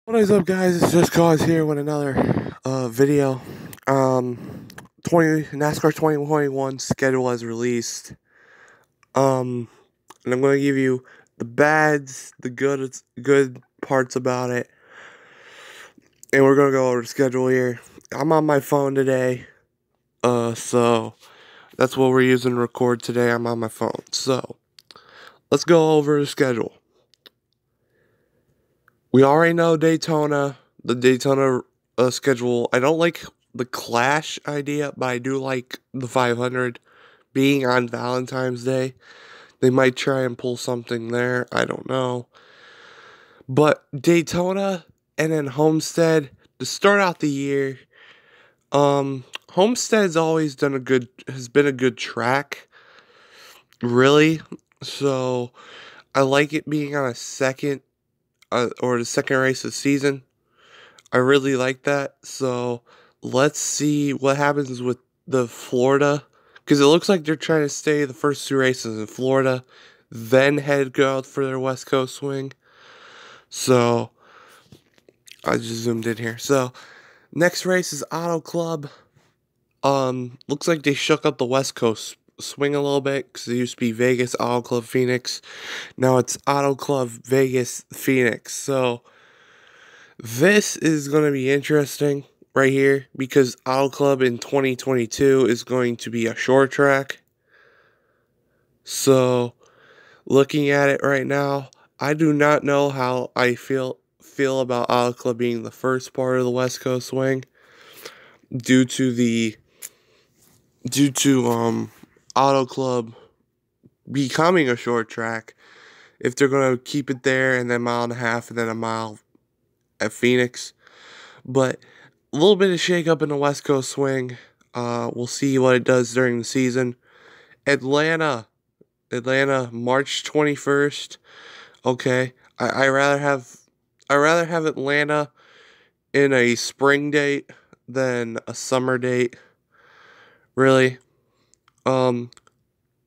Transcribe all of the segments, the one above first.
What is up, guys? It's just Cause here with another video. 20 NASCAR 2021 schedule as released. And I'm gonna give you the bads, the good parts about it, and we're gonna go over the schedule here. I'm on my phone today, so that's what we're using to record today. I'm on my phone, so let's go over the schedule. We already know Daytona, the Daytona schedule. I don't like the Clash idea, but I do like the 500 being on Valentine's Day. They might try and pull something there. I don't know. But Daytona and then Homestead to start out the year. Homestead's always has been a good track, really. So I like it being on a second or the second race of the season. I really like that. So let's see what happens with the Florida, because it looks like they're trying to stay the first two races in Florida, then go out for their West Coast swing. So I just zoomed in here. So next race is Auto Club. Looks like they shook up the West Coast swing a little bit, because it used to be Vegas Auto Club Phoenix. Now it's Auto Club Vegas Phoenix. So this is going to be interesting right here, because Auto Club in 2022 is going to be a short track. So looking at it right now, I do not know how I feel about Auto Club being the first part of the West Coast swing, due to Auto Club becoming a short track. If they're going to keep it there and then 1.5 and then a mile at Phoenix. But a little bit of shake-up in the West Coast swing. We'll see what it does during the season. Atlanta, March 21st. Okay, I rather have Atlanta in a spring date than a summer date. Really.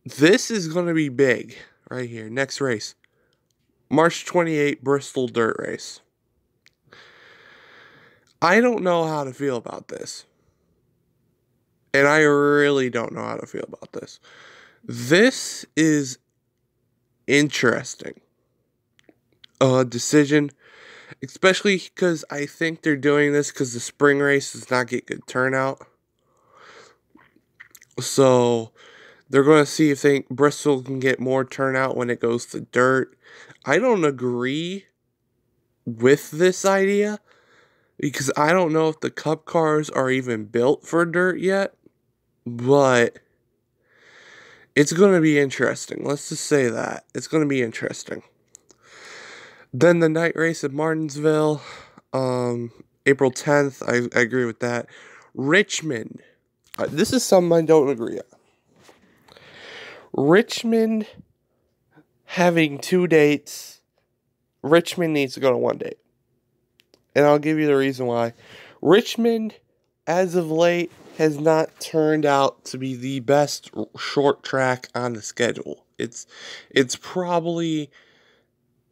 This is gonna be big right here. Next race, March 28th, Bristol Dirt Race. I don't know how to feel about this. And I really don't know how to feel about this. This is interesting. Decision. Especially because I think they're doing this because the spring race does not get good turnout. So they're going to see if Bristol can get more turnout when it goes to dirt. I don't agree with this idea, because I don't know if the Cup cars are even built for dirt yet, but it's going to be interesting. Let's just say that. It's going to be interesting. Then the night race at Martinsville, April 10th. I agree with that. Richmond. This is something I don't agree on. Richmond having 2 dates. Richmond needs to go to 1 date. And I'll give you the reason why. Richmond, as of late, has not turned out to be the best short track on the schedule. It's probably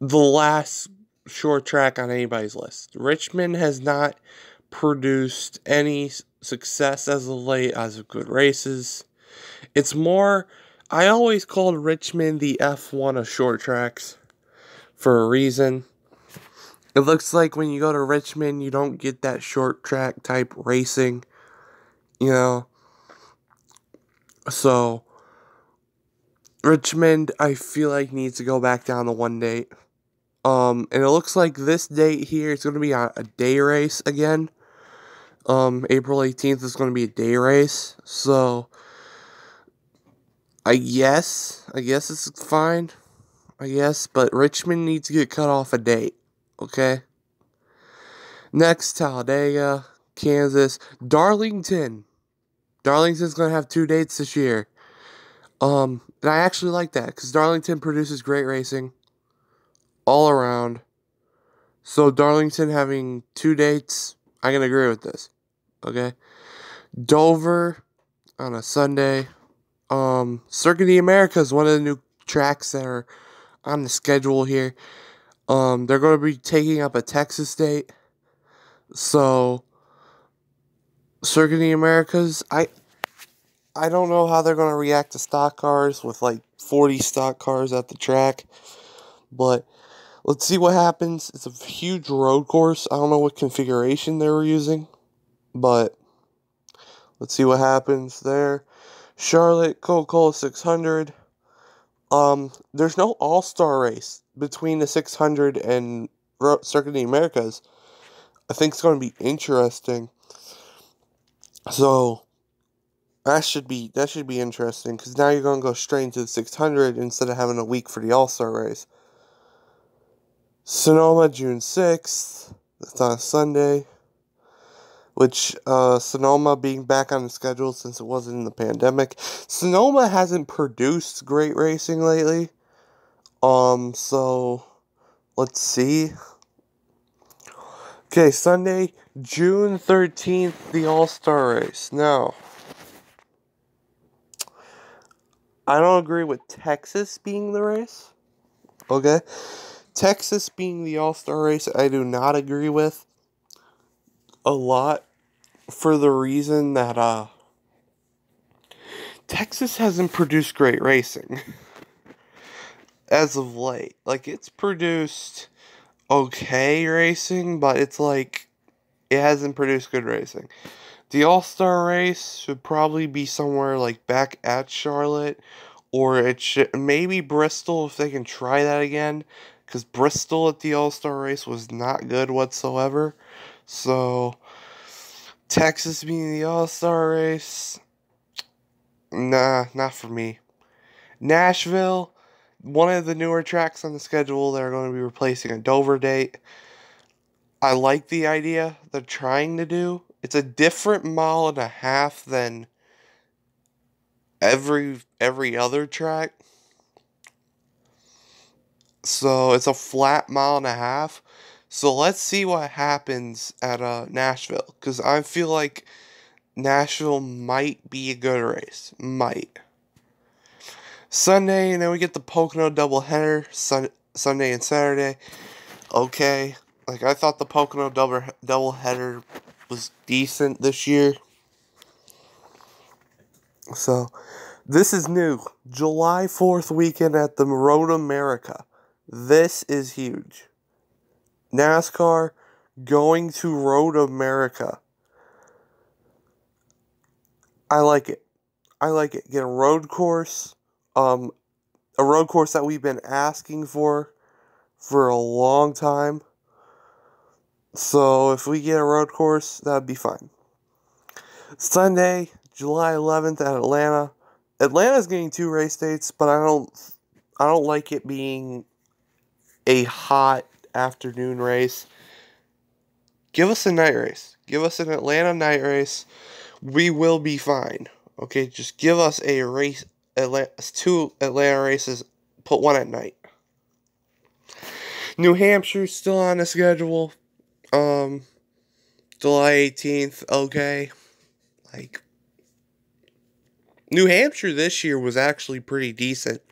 the last short track on anybody's list. Richmond has not produced any success as of late as of good races. It's more, I always called Richmond the F1 of short tracks for a reason. It looks like when you go to Richmond, you don't get that short track type racing, you know. So Richmond, I feel like, needs to go back down to 1 date. And it looks like this date here is going to be a day race again. April 18th is going to be a day race. So I guess it's fine. I guess, but Richmond needs to get cut off a date. Okay. Next, Talladega, Kansas, Darlington. Darlington's going to have 2 dates this year. And I actually like that, because Darlington produces great racing all around. So Darlington having 2 dates, I can agree with this. Okay. Dover on a Sunday. Circuit of the Americas, one of the new tracks that are on the schedule here. They're going to be taking up a Texas date. So, Circuit of the Americas, I don't know how they're going to react to stock cars with like 40 stock cars at the track. But let's see what happens. It's a huge road course. I don't know what configuration they were using. But let's see what happens there. Charlotte, Coca-Cola 600. There's no all-star race between the 600 and Circuit of the Americas. I think it's going to be interesting. So that should be interesting because now you're going to go straight into the 600 instead of having a week for the all-star race. Sonoma, June 6th. That's on a Sunday. Which, Sonoma being back on the schedule since it wasn't in the pandemic. Sonoma hasn't produced great racing lately. So, let's see. Okay, Sunday, June 13th, the All-Star Race. Now, I don't agree with Texas being the race. Okay? Texas being the All-Star Race, I do not agree with a lot for the reason that, Texas hasn't produced great racing as of late. Like, it's produced okay racing, but it's like it hasn't produced good racing. The All-Star race should probably be somewhere like back at Charlotte, or it should maybe Bristol if they can try that again, because Bristol at the All-Star race was not good whatsoever. So Texas being the All-Star race, nah, not for me. Nashville, one of the newer tracks on the schedule, they're going to be replacing a Dover date. I like the idea they're trying to do. It's a different mile and a half than every other track. So it's a flat mile and a half. So let's see what happens at Nashville, because I feel like Nashville might be a good race. Might. Sunday, and then we get the Pocono doubleheader, Sunday and Saturday. Okay. Like, I thought the Pocono doubleheader was decent this year. So, this is new. July 4th weekend at the Road America. This is huge. NASCAR going to Road America. I like it. I like it. Get a road course. A road course that we've been asking for a long time. So if we get a road course, that'd be fine. Sunday, July 11th at Atlanta. Atlanta's getting 2 race dates, but I don't like it being a hot afternoon race. Give us a night race. Give us an Atlanta night race. We will be fine. Okay, just give us a race, 2 Atlanta races, put 1 at night. New Hampshire's still on the schedule. July 18th, okay. Like, New Hampshire this year was actually pretty decent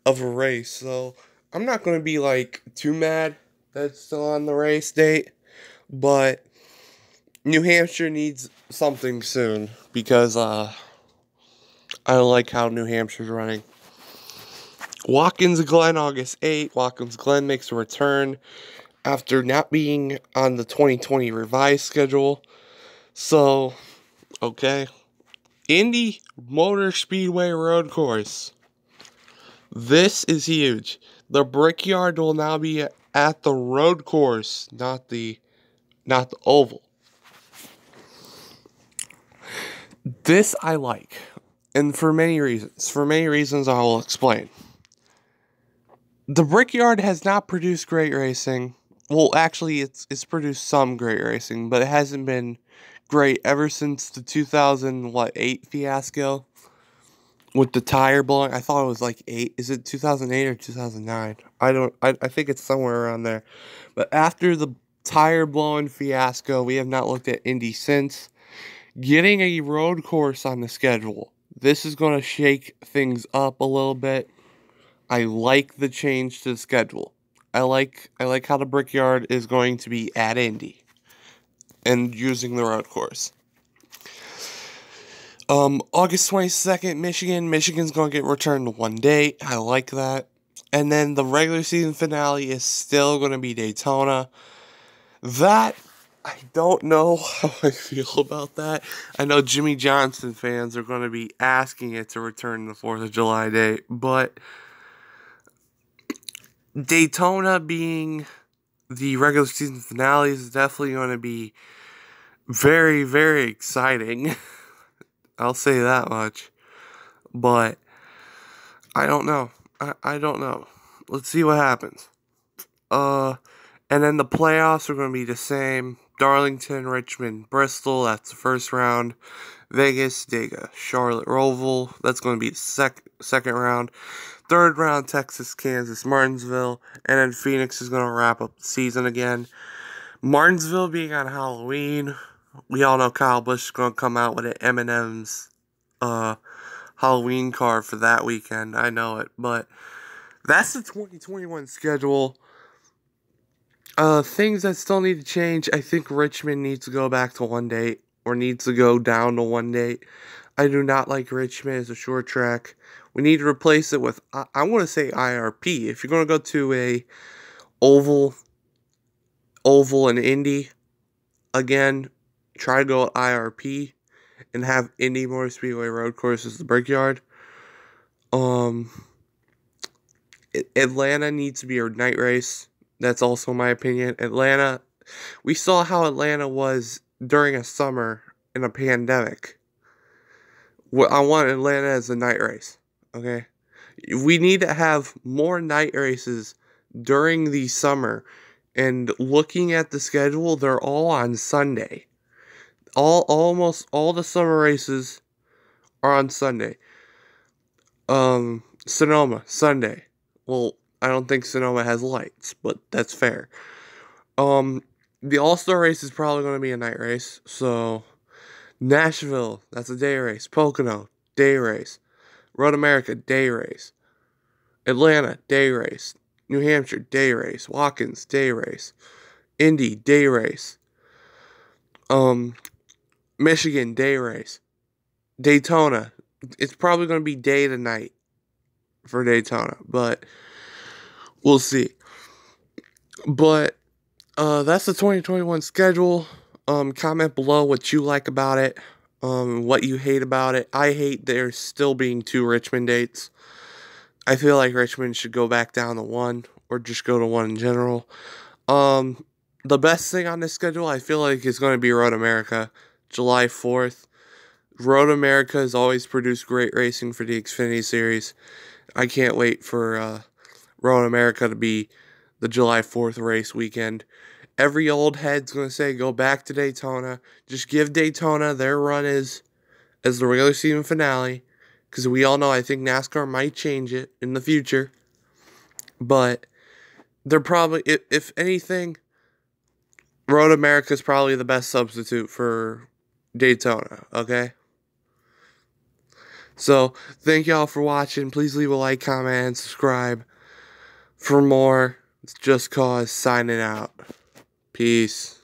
of a race, so I'm not going to be, like, too mad that it's still on the race date, but New Hampshire needs something soon, because, I don't like how New Hampshire's running. Watkins Glen, August 8th. Watkins Glen makes a return after not being on the 2020 revised schedule. So, okay. Indy Motor Speedway Road Course. This is huge. The Brickyard will now be at the road course, not the oval. This I like, and for many reasons. For many reasons I will explain. The Brickyard has not produced great racing. Well, actually, it's produced some great racing, but it hasn't been great ever since the 2008 fiasco with the tire blowing. I thought it was like 8. Is it 2008 or 2009? I think it's somewhere around there. But after the tire blowing fiasco, we have not looked at Indy since. Getting a road course on the schedule. This is going to shake things up a little bit. I like the change to the schedule. I like how the Brickyard is going to be at Indy and using the road course. August 22nd, Michigan. Michigan's going to get returned to one date. I like that. And then the regular season finale is still going to be Daytona. That, I don't know how I feel about that. I know Jimmy Johnson fans are going to be asking it to return the 4th of July date, but Daytona being the regular season finale is definitely going to be very, very exciting. I'll say that much. But I don't know. I don't know. Let's see what happens. And then the playoffs are going to be the same. Darlington, Richmond, Bristol, that's the first round. Vegas, Dega, Charlotte, Roval, that's going to be the second round. Third round, Texas, Kansas, Martinsville. And then Phoenix is going to wrap up the season again. Martinsville being on Halloween. We all know Kyle Busch is going to come out with an M&M's Halloween card for that weekend. I know it. But that's the 2021 schedule. Things that still need to change. I think Richmond needs to go back to one date. Or needs to go down to one date. I do not like Richmond as a short track. We need to replace it with, I want to say IRP. If you're going to go to a oval and Indy, again, try to go with IRP and have Indy Motor Speedway road course as the Brickyard. Atlanta needs to be a night race. That's also my opinion. Atlanta, we saw how Atlanta was during a summer in a pandemic. I want Atlanta as a night race, okay? We need to have more night races during the summer. And looking at the schedule, they're all on Sunday. Almost all the summer races are on Sunday. Sonoma, Sunday. Well, I don't think Sonoma has lights, but that's fair. The All-Star race is probably going to be a night race, so Nashville, that's a day race. Pocono, day race. Road America, day race. Atlanta, day race. New Hampshire, day race. Watkins, day race. Indy, day race. Michigan, day race. Daytona, it's probably going to be day to night for Daytona, but we'll see. But that's the 2021 schedule. Comment below what you like about it, what you hate about it. I hate there still being 2 Richmond dates. I feel like Richmond should go back down to 1, or just go to 1 in general. The best thing on this schedule, I feel like, is going to be Road America, July 4th. Road America has always produced great racing for the Xfinity Series. I can't wait for Road America to be the July 4th race weekend. Every old head's going to say go back to Daytona. Just give Daytona their run as the regular season finale. Because we all know, I think NASCAR might change it in the future. But they're probably, if anything, Road America is probably the best substitute for Daytona, okay? So, thank y'all for watching. Please leave a like, comment, and subscribe for more. It's Just Cause signing out. Peace.